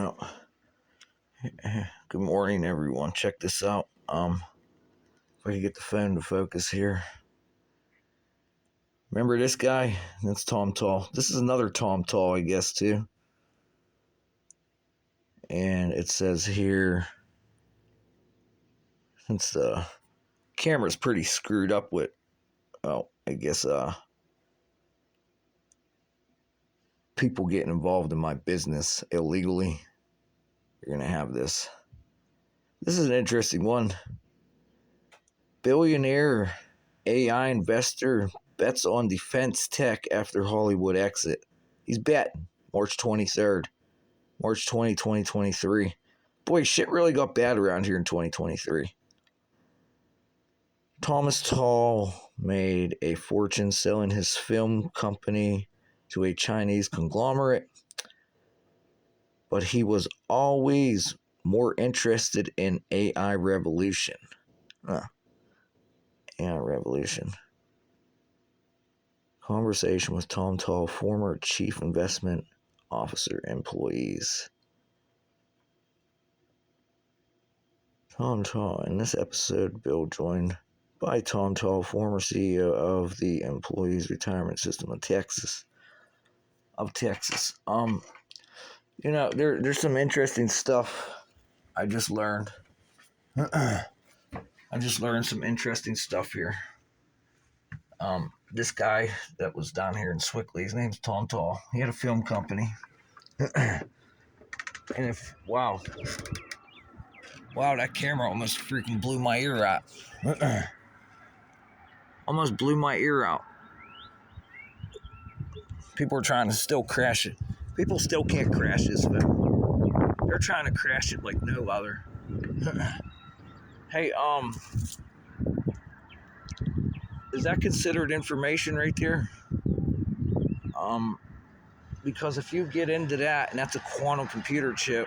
Well, good morning, everyone. Check this out. If I can get the phone to focus here. Remember this guy? That's Tom Tall. This is another Tom Tall, I guess, too. And it says here, since the camera's pretty screwed up with, well, I guess, people getting involved in my business illegally. You're going to have this. This is an interesting one. Billionaire AI investor bets on defense tech after Hollywood exit. He's betting March 23rd, March 20, 2023. Boy, shit really got bad around here in 2023. Thomas Tall made a fortune selling his film company to a Chinese conglomerate, but he was always more interested in AI revolution. AI revolution. Conversation with Tom Tall, former chief investment officer employees. Tom Tall. In this episode, Bill joined by Tom Tall, former CEO of the Employees Retirement System of Texas. There's some interesting stuff I just learned. I just learned some interesting stuff here. This guy that was down here in Swickley, his name's Tom Tall. He had a film company. Wow, that camera almost freaking blew my ear out. Almost blew my ear out. People are trying to still crash it. People still can't crash this film. They're trying to crash it like no other. Hey, is that considered information right there? Because if you get into that, and that's a quantum computer chip,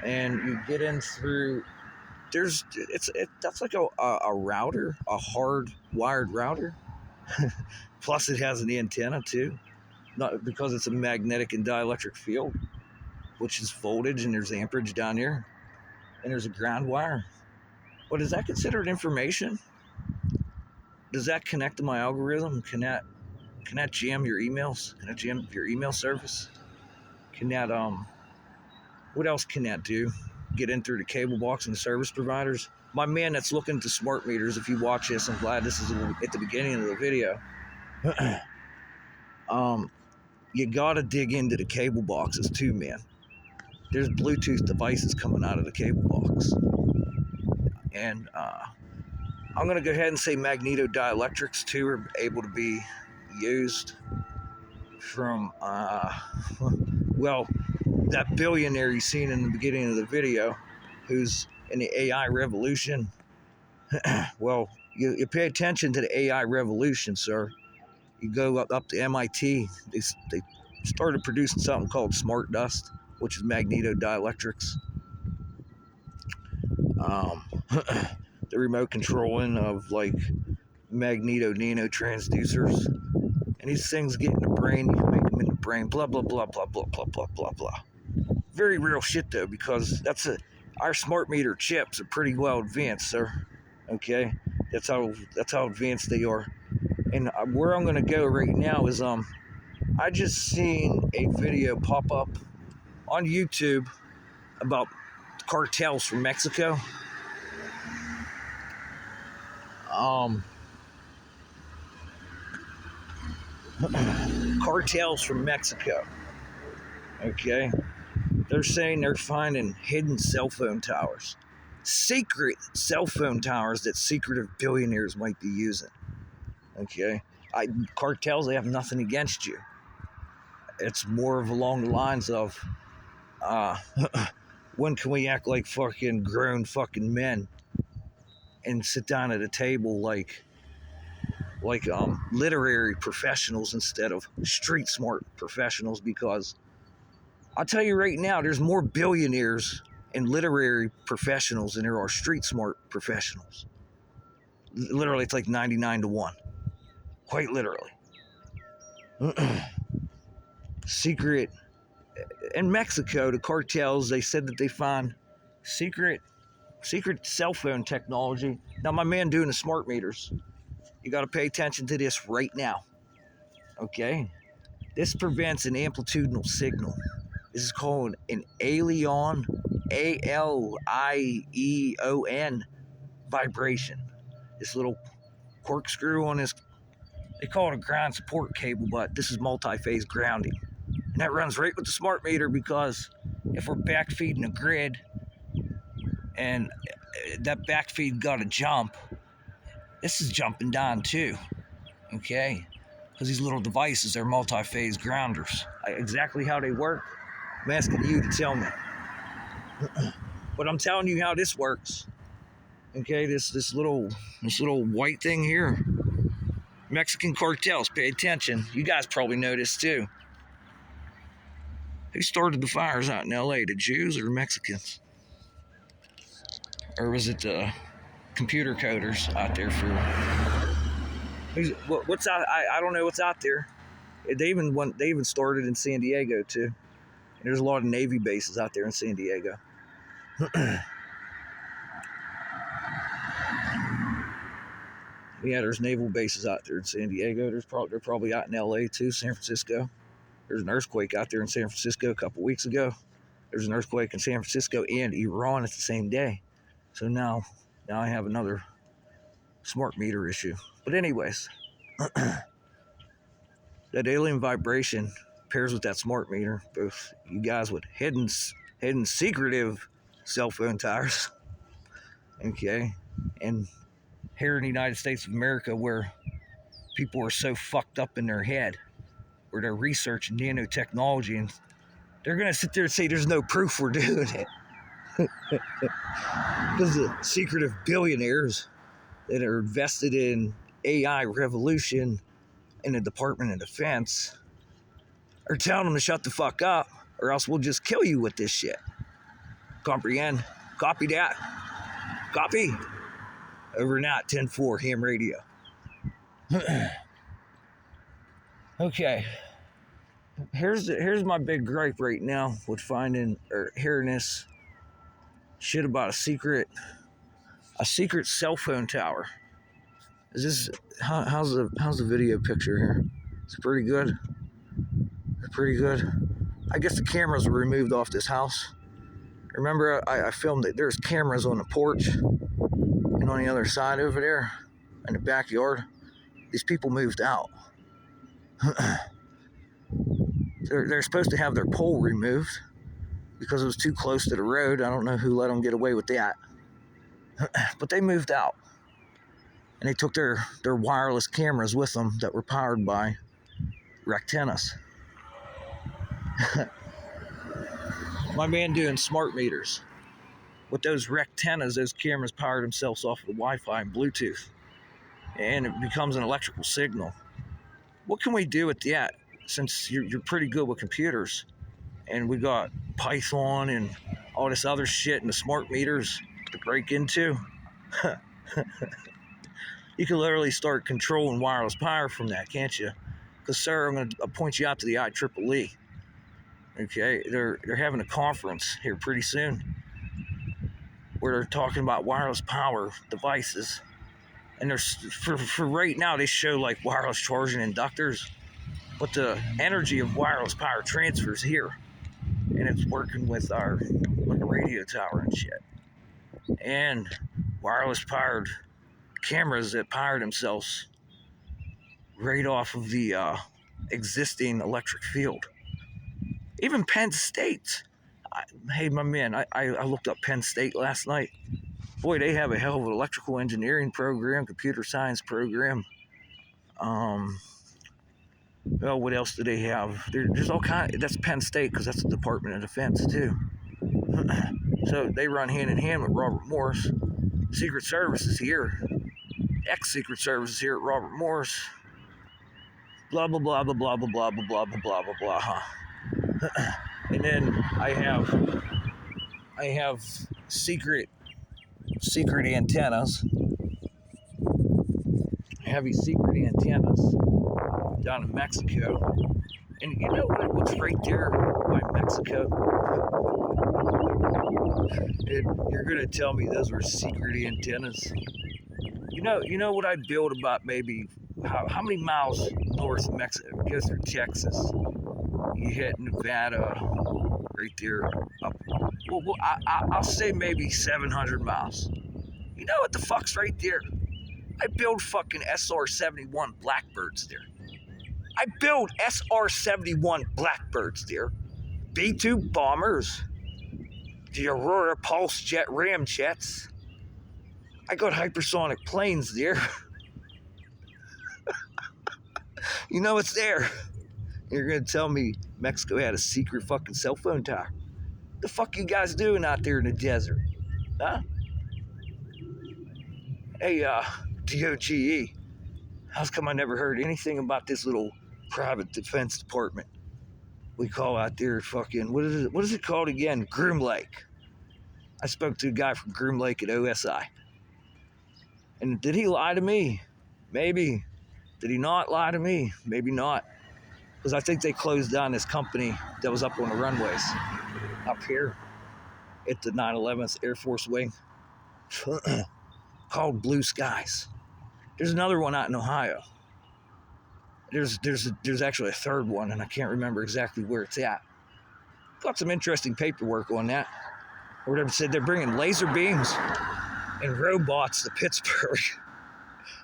and you get in through, that's like a router, a hard wired router. Plus, it has an antenna too, not because it's a magnetic and dielectric field, which is voltage, and there's amperage down here, and there's a ground wire. But is that considered information? Does that connect to my algorithm? Can that jam your emails? Can that jam your email service? Can that what else can that do? Get in through the cable box and the service providers? My man that's looking to smart meters, if you watch this, I'm glad this is at the beginning of the video. You gotta dig into the cable boxes too, man. There's Bluetooth devices coming out of the cable box. And I'm going to go ahead and say magneto dielectrics too are able to be used from, that billionaire you seen in the beginning of the video who's in the AI revolution. Well, you pay attention to the AI revolution, sir. You go up to MIT, they started producing something called smart dust, which is magneto dielectrics. The remote controlling of like magneto nanotransducers, and these things get in the brain. You can make them in the brain. Blah blah blah blah blah blah blah blah blah. Very real shit though, because our smart meter chips are pretty well advanced, sir. Okay, that's how advanced they are. And where I'm gonna go right now is I just seen a video pop up on YouTube about cartels from Mexico. Cartels from Mexico. Okay, they're saying they're finding hidden cell phone towers, secret cell phone towers that secretive billionaires might be using. Okay, cartels, they have nothing against you. It's more of along the lines of, when can we act like fucking grown fucking men and sit down at a table like literary professionals instead of street smart professionals? Because I'll tell you right now, there's more billionaires and literary professionals than there are street smart professionals. Literally, it's like 99-1. Quite literally. Secret in Mexico, the cartels, they said that they found secret cell phone technology. Now, my man doing the smart meters, you got to pay attention to this right now. Okay? This prevents an amplitudinal signal. This is called an Alien, ALIEON vibration. This little corkscrew on this, they call it a ground support cable, but this is multi-phase grounding. And that runs right with the smart meter, because if we're backfeeding a grid and that backfeed got to jump, this is jumping down too, okay? Because these little devices, they're multi-phase grounders. Exactly how they work, I'm asking you to tell me. But I'm telling you how this works. Okay, this little white thing here. Mexican cartels, pay attention. You guys probably know this too. Who started the fires out in LA? The Jews or the Mexicans? Or was it the computer coders out there for... What's out? I don't know what's out there. They even started in San Diego too. And there's a lot of Navy bases out there in San Diego. Yeah, there's naval bases out there in San Diego. They're probably out in LA too, San Francisco. There's an earthquake out there in San Francisco a couple weeks ago. There's an earthquake in San Francisco and Iran at the same day. So now I have another smart meter issue. But anyways, that alien vibration pairs with that smart meter. Both you guys with hidden secretive cell phone towers. Okay. And here in the United States of America, where people are so fucked up in their head, where they're researching nanotechnology, and they're going to sit there and say there's no proof we're doing it. Because the secretive billionaires that are invested in AI revolution in the Department of Defense are telling them to shut the fuck up, or else we'll just kill you with this shit. Comprehend? Copy that. Copy. Over and out, 10-4 ham radio. Okay. Here's my big gripe right now with finding or hearing this shit about a secret cell phone tower. Is this how's the video picture here? Is it pretty good? Pretty good. I guess the cameras were removed off this house. Remember, I filmed it. There's cameras on the porch and on the other side over there in the backyard. These people moved out. They're supposed to have their pole removed because it was too close to the road. I don't know who let them get away with that. But they moved out. And they took their wireless cameras with them that were powered by Rectennas. My man doing smart meters. With those Rectennas, those cameras power themselves off of the Wi-Fi and Bluetooth. And it becomes an electrical signal. What can we do with that? Since you're pretty good with computers, and we got Python and all this other shit and the smart meters to break into, you can literally start controlling wireless power from that, can't you? Because, sir, I'm going to point you out to the IEEE. Okay, they're having a conference here pretty soon where they're talking about wireless power devices, and there's for right now they show like wireless charging inductors. But the energy of wireless power transfers here, and it's working with our like a radio tower and shit, and wireless powered cameras that power themselves right off of the existing electric field. Even Penn State. Hey, my man, I looked up Penn State last night. Boy, they have a hell of an electrical engineering program, computer science program. Well, what else do they have? There's all kind. That's Penn State because that's the Department of Defense too. So they run hand in hand with Robert Morris. Secret Service is here. Ex-Secret Service is here at Robert Morris. Blah blah blah blah blah blah blah blah blah blah blah blah. Huh? And then I have secret antennas. Heavy secret antennas down in Mexico And you know what's right there by Mexico? And you're gonna tell me those were secret antennas. You know what I built about maybe how many miles north of Mexico? Go through Texas. You hit Nevada, right there. Up. Well I'll say maybe 700 miles. You know what the fuck's right there? I build fucking SR-71 Blackbirds there. I build SR-71 Blackbirds there. B-2 bombers. The Aurora Pulse Jet Ramjets. I got hypersonic planes there. You know it's there. You're gonna tell me Mexico had a secret fucking cell phone tower. The fuck you guys doing out there in the desert? Huh? Hey, DOGE, how's come I never heard anything about this little private defense department we call out there fucking, what is it called again? Groom Lake. I spoke to a guy from Groom Lake at OSI. And did he lie to me? Maybe. Did he not lie to me? Maybe not. Because I think they closed down this company that was up on the runways up here at the 911th Air Force Wing called Blue Skies. There's another one out in Ohio. There's actually a third one, and I can't remember exactly where it's at. Got some interesting paperwork on that. Or whatever said they're bringing laser beams and robots to Pittsburgh.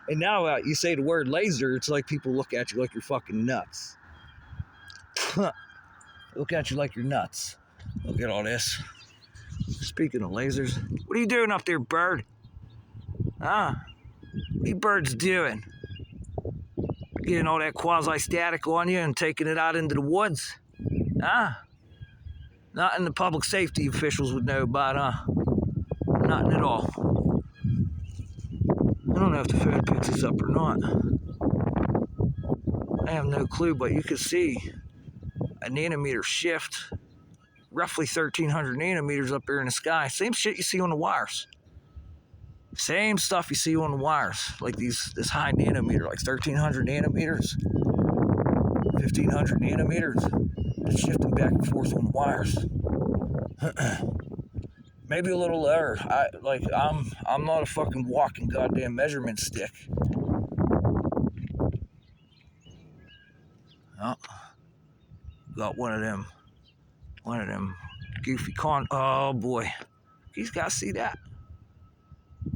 And now you say the word laser, it's like people look at you like you're fucking nuts. Look at you like you're nuts. Look at all this. Speaking of lasers, what are you doing up there, bird? Huh? What are you birds doing? Getting all that quasi-static on you and taking it out into the woods? Huh? Nothing the public safety officials would know about, huh? Nothing at all. I don't know if the phone picks this up or not. I have no clue, but you can see a nanometer shift, roughly 1,300 nanometers up there in the sky. Same shit you see on the wires. Same stuff you see on the wires, like this high nanometer, like 1,300 nanometers, 1,500 nanometers. It's shifting back and forth on the wires. Maybe a little lower. I'm not a fucking walking goddamn measurement stick. Oh, got one of them goofy oh boy. You guys see that?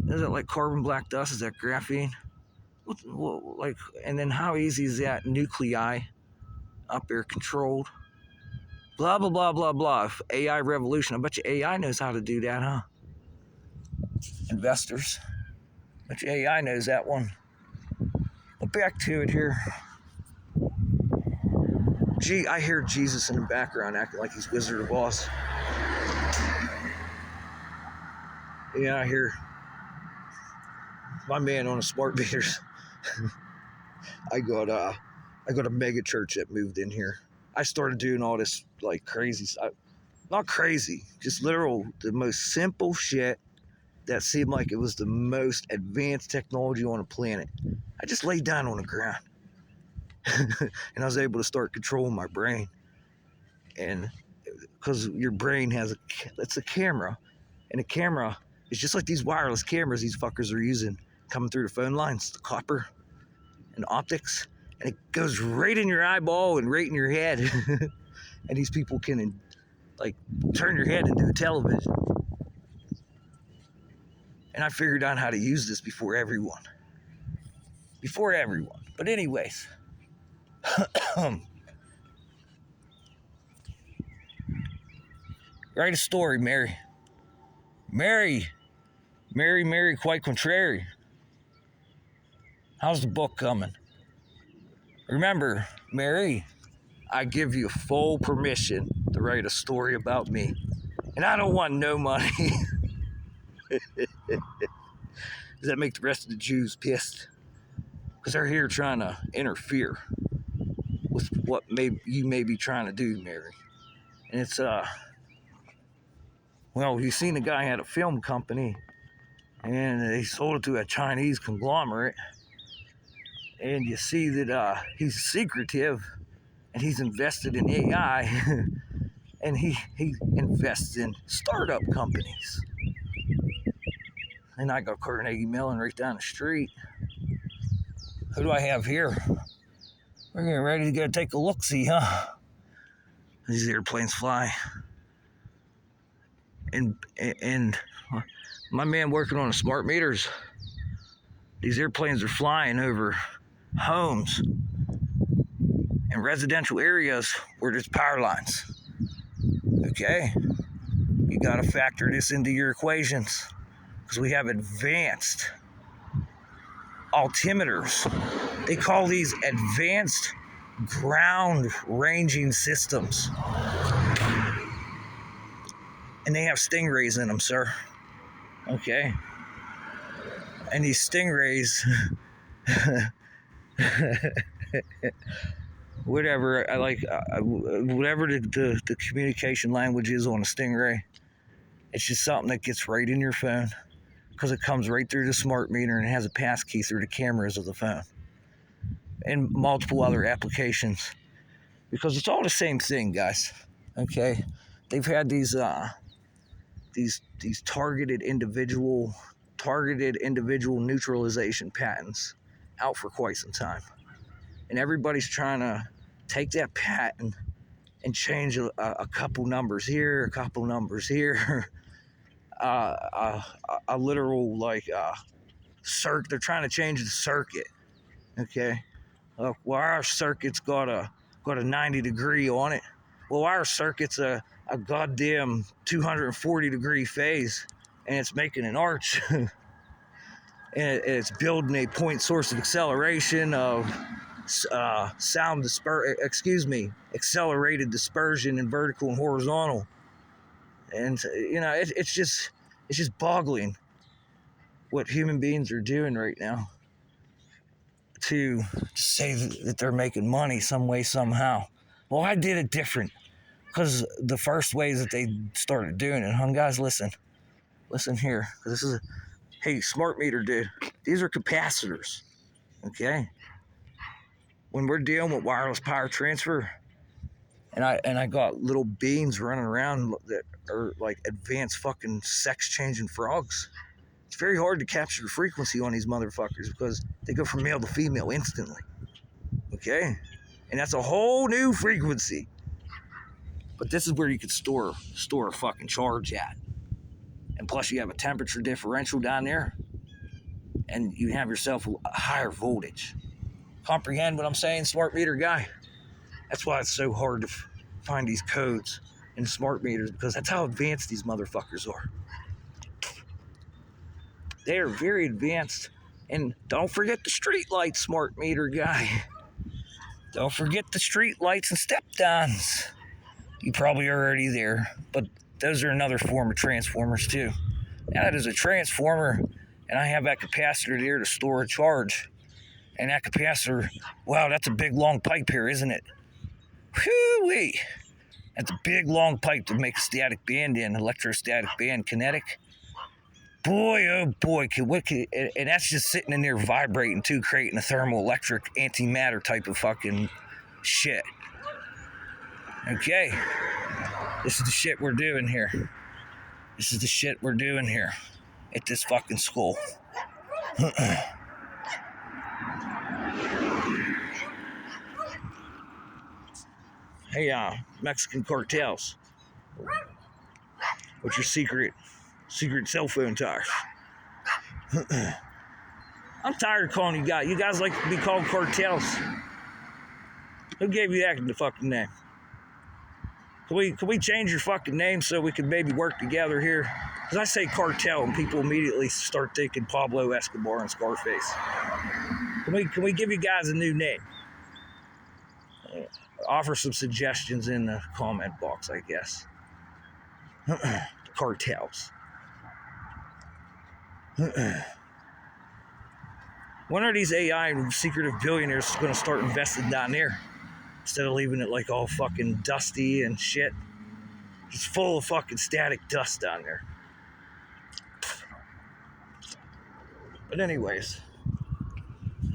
Is it like carbon black dust? Is that graphene? And then how easy is that nuclei up there controlled? Blah, blah, blah, blah, blah. AI revolution. I bet you AI knows how to do that, huh? Investors. I bet you AI knows that one. But back to it here. Gee, I hear Jesus in the background acting like he's Wizard of Oz. Yeah, I hear my man on the smart meters. I got a mega church that moved in here. I started doing all this like crazy stuff. Not crazy, just literal, the most simple shit that seemed like it was the most advanced technology on the planet. I just laid down on the ground. And I was able to start controlling my brain. And because your brain it's a camera. And the camera is just like these wireless cameras these fuckers are using coming through the phone lines, the copper and optics. And it goes right in your eyeball and right in your head. And these people can like turn your head into a television. And I figured out how to use this before everyone. But anyways, write a story, Mary. Mary, quite contrary. How's the book coming? Remember, Mary, I give you full permission to write a story about me. And I don't want no money. Does that make the rest of the Jews pissed? Because they're here trying to interfere with what you may be trying to do, Mary. And it's, well, you've seen the guy had a film company, and they sold it to a Chinese conglomerate. And you see that he's secretive, and he's invested in AI, and he invests in startup companies. And I got Carnegie Mellon right down the street. Who do I have here? We're getting ready to go take a look-see, huh? These airplanes fly. And my man working on the smart meters, these airplanes are flying over homes and residential areas where there's power lines. Okay? You got to factor this into your equations because we have advanced altimeters. They call these advanced ground ranging systems. And they have stingrays in them, sir. Okay? And these stingrays, whatever, I like, whatever the communication language is on a stingray, it's just something that gets right in your phone because it comes right through the smart meter and it has a pass key through the cameras of the phone and multiple other applications because it's all the same thing, guys. Okay? They've had these targeted individual neutralization patents out for quite some time, and everybody's trying to take that patent and change a couple numbers here, a couple numbers here, a literal circuit. They're trying to change the circuit. Okay, well, our circuit's got a 90-degree on it. Well, our circuit's a goddamn 240-degree phase, and it's making an arch. And it's building a point source of acceleration of accelerated dispersion in vertical and horizontal. And it's just boggling what human beings are doing right now to say that they're making money some way, somehow. Well, I did it different because the first ways that they started doing it, guys, listen here. This is hey, smart meter dude, these are capacitors, okay? When we're dealing with wireless power transfer, and I got little beings running around that are like advanced fucking sex-changing frogs, it's very hard to capture the frequency on these motherfuckers because they go from male to female instantly, okay? And that's a whole new frequency. But this is where you could store a fucking charge at. And plus you have a temperature differential down there, and you have yourself a higher voltage. Comprehend what I'm saying, smart meter guy? That's why it's so hard to find these codes in smart meters, because that's how advanced these motherfuckers are. They are very advanced. And don't forget the street lights, smart meter guy. Don't forget the street lights and step-downs. You probably are already there, but those are another form of transformers too. That is a transformer, and I have that capacitor there to store a charge. And that capacitor, wow, that's a big long pipe here, isn't it? Whoo-wee! That's a big long pipe to make a static band in, electrostatic band, kinetic. Boy, oh boy, and that's just sitting in there vibrating too, creating a thermoelectric antimatter type of fucking shit. Okay, this is the shit we're doing here. This is the shit we're doing here at this fucking school. Hey, Mexican cartels. What's your secret cell phone tires? I'm tired of calling you guys. You guys like to be called cartels. Who gave you that fucking name? Can we change your fucking name so we can maybe work together here? Because I say cartel and people immediately start thinking Pablo Escobar and Scarface. Can we give you guys a new name? Offer some suggestions in the comment box, I guess. Cartels. When are these AI and secretive billionaires going to start investing down there? Instead of leaving it like all fucking dusty and shit. It's full of fucking static dust down there. But anyways,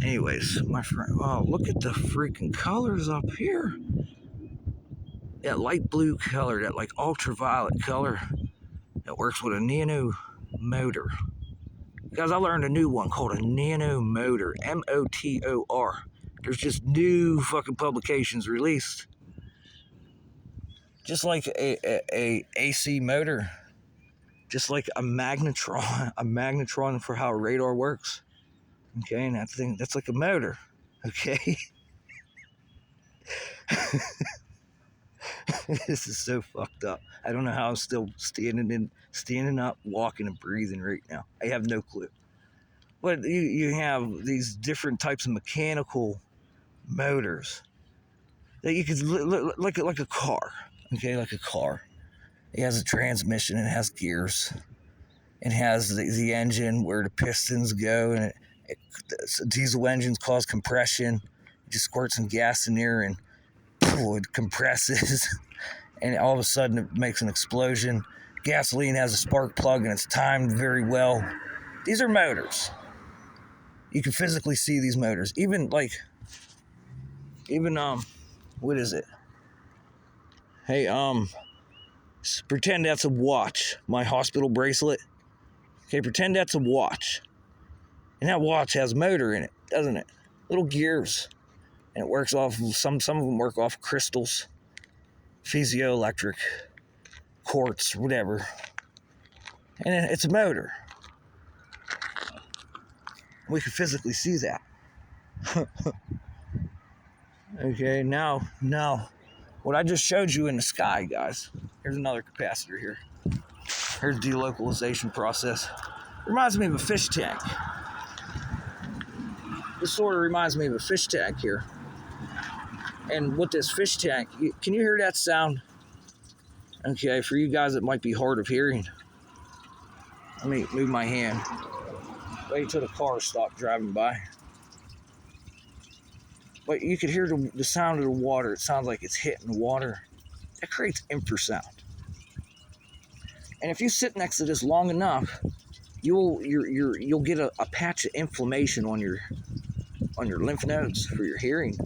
Anyways, my friend, oh, look at the freaking colors up here. That light blue color, that like ultraviolet color that works with a nano motor. Guys, I learned a new one called a nano motor, MOTOR. There's just new fucking publications released. Just like a AC motor, just like a magnetron for how a radar works. Okay, and that's like a motor. Okay. This is so fucked up. I don't know how I'm still standing up, walking and breathing right now. I have no clue. But you have these different types of mechanical motors that you could like a car. Okay, like a car. It has a transmission. It has gears. It has the engine where the pistons go, and diesel engines cause compression. You just squirt some gas in there, and it compresses, and all of a sudden it makes an explosion. Gasoline has a spark plug, and it's timed very well. These are motors. You can physically see these motors. Even what is it? Hey, pretend that's a watch. My hospital bracelet. Okay, pretend that's a watch. And that watch has a motor in it, doesn't it? Little gears. And it works off of, some of them work off crystals, piezoelectric, quartz, whatever. And it's a motor. We can physically see that. Okay, now, what I just showed you in the sky, guys. Here's another capacitor here. Here's the delocalization process. Reminds me of a fish tank. This sort of reminds me of a fish tank here. And with this fish tank, can you hear that sound? Okay, for you guys that might be hard of hearing, let me move my hand. Wait till the car stopped driving by. But you could hear the sound of the water. It sounds like it's hitting the water. That creates infrasound. And if you sit next to this long enough, you'll get a patch of inflammation on your lymph nodes for your hearing,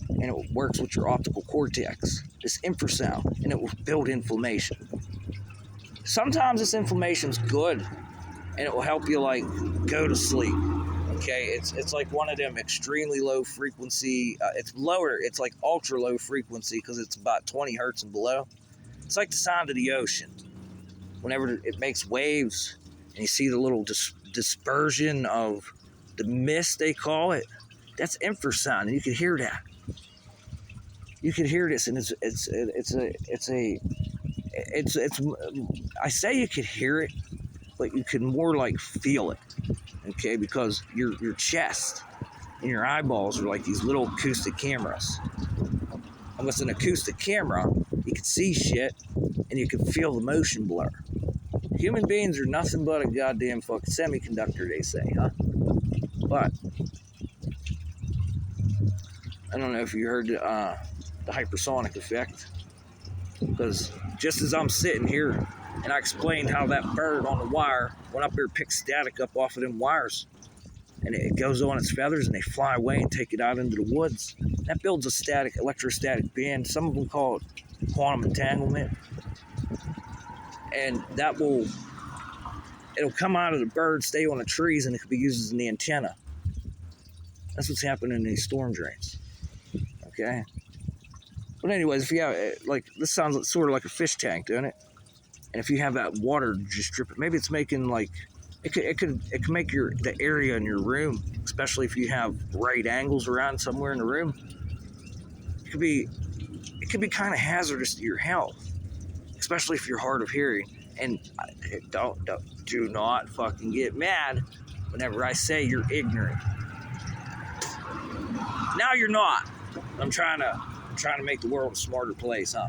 and it works with your optical cortex. This infrasound, and it will build inflammation. Sometimes this inflammation's good, and it will help you like go to sleep. Okay, it's like one of them extremely low frequency. It's lower. It's like ultra low frequency because it's about 20 hertz and below. It's like the sound of the ocean. Whenever it makes waves, and you see the little dispersion of the mist, they call it. That's infrasound, and you can hear that. You can hear this, and I say you could hear it, but you can more like feel it. Okay, because your chest and your eyeballs are like these little acoustic cameras. And with an acoustic camera, you can see shit, and you can feel the motion blur. Human beings are nothing but a goddamn fucking semiconductor, they say, huh? But I don't know if you heard the hypersonic effect, because just as I'm sitting here and I explained how that bird on the wire went up there and picked static up off of them wires, and it goes on its feathers and they fly away and take it out into the woods. That builds a electrostatic band. Some of them call it quantum entanglement. And it'll come out of the bird, stay on the trees, and it could be used as an antenna. That's what's happening in these storm drains. Okay? But anyways, if you have, like, this sounds sort of like a fish tank, doesn't it? And if you have that water just dripping, maybe it's making like, it could make the area in your room, especially if you have right angles around somewhere in the room. It could be kind of hazardous to your health, especially if you're hard of hearing. And do not fucking get mad whenever I say you're ignorant. Now you're not. I'm trying to make the world a smarter place, huh?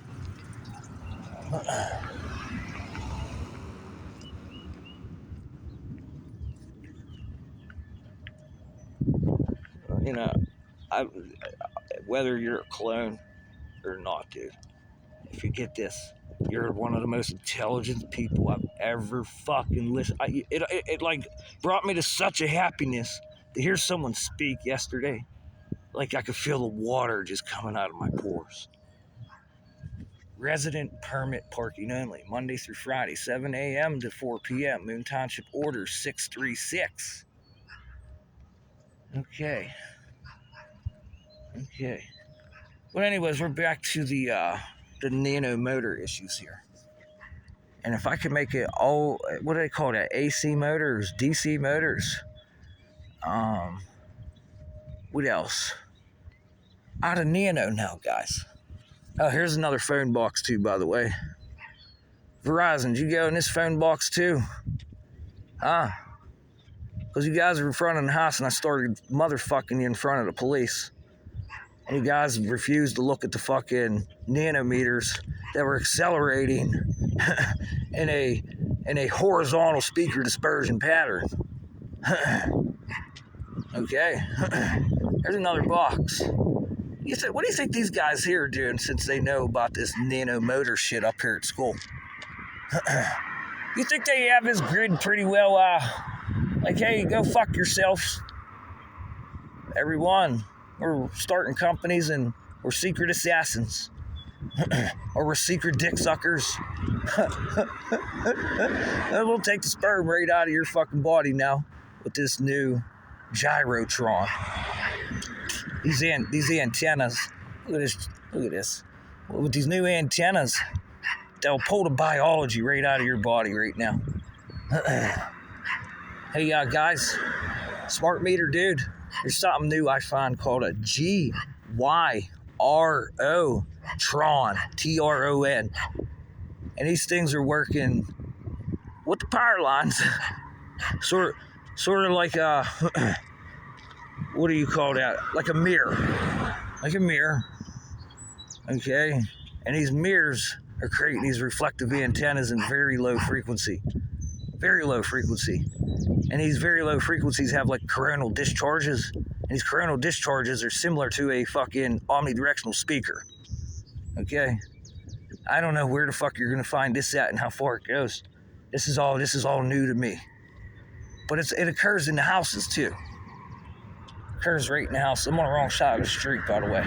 You know, whether you're a clone or not, dude, if you get this, you're one of the most intelligent people I've ever fucking listened. It like brought me to such a happiness to hear someone speak yesterday, like I could feel the water just coming out of my pores. Resident permit parking only, Monday through Friday, 7 a.m. to 4 p.m. Moon Township Order 636. Okay. But anyways, we're back to the nano motor issues here. And if I could make it all, what do they call that? AC motors, DC motors. What else? Out of nano now, guys. Oh, here's another phone box too, by the way. Verizon, did you go in this phone box too? Huh? Because you guys were in front of the house and I started motherfucking you in front of the police. And you guys refused to look at the fucking nanometers that were accelerating in a horizontal speaker dispersion pattern. Okay. There's another box. What do you think these guys here are doing since they know about this nano motor shit up here at school? You think they have this grid pretty well, like, hey, go fuck yourselves, everyone. We're starting companies and we're secret assassins. Or we're secret dick suckers. We'll take the sperm right out of your fucking body now with this new gyrotron. These antennas. Look at this. With these new antennas, they'll pull the biology right out of your body right now. Hey, guys, smart meter dude. There's something new I find called a GYRO Tron, TRON. And these things are working with the power lines. sort of like a, what do you call that? Like a mirror. Okay? And these mirrors are creating these reflective antennas in very low frequency. And these very low frequencies have like coronal discharges. And these coronal discharges are similar to a fucking omnidirectional speaker. Okay? I don't know where the fuck you're gonna find this at and how far it goes. This is all new to me. But it occurs in the houses too. It occurs right in the house. I'm on the wrong side of the street, by the way.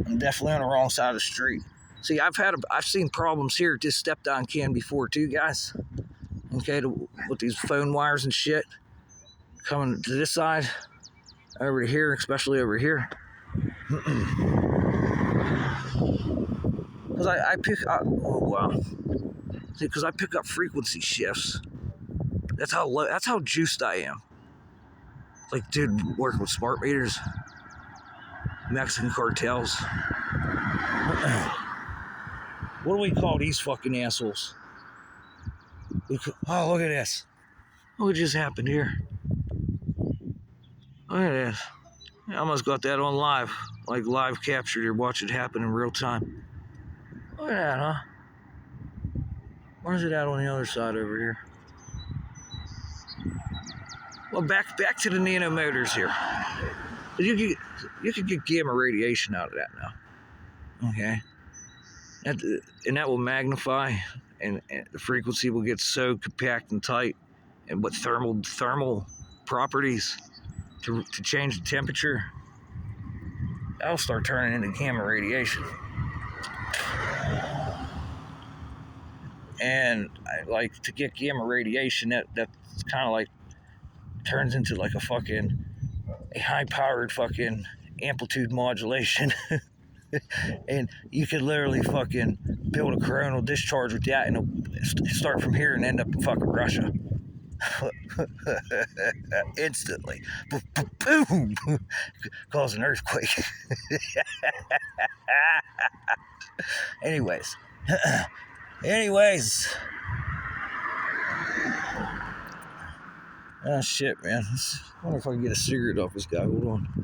I'm definitely on the wrong side of the street. See, I've seen problems here at this step-down can before too, guys. Okay, with these phone wires and shit coming to this side, over to here, especially over here. Because I pick up, because I pick up frequency shifts. That's how juiced I am. Like, dude, working with smart meters, Mexican cartels. What do we call these fucking assholes? Oh, look at this. What just happened here? Look at this. I almost got that on live. Like live captured here. Watch it happen in real time. Look at that, huh? Where's it at on the other side over here? Well, back to the nano motors here. You could get gamma radiation out of that now. Okay? And that will magnify, and the frequency will get so compact and tight, and with thermal properties to change the temperature, that'll start turning into gamma radiation. And I like to get gamma radiation that's kind of like turns into like a high-powered fucking amplitude modulation. And you could literally fucking build a coronal discharge with that and it'll start from here and end up in fucking Russia. Instantly. Boom! Cause an earthquake. Anyways. Oh shit, man. I wonder if I can get a cigarette off this guy. Hold on.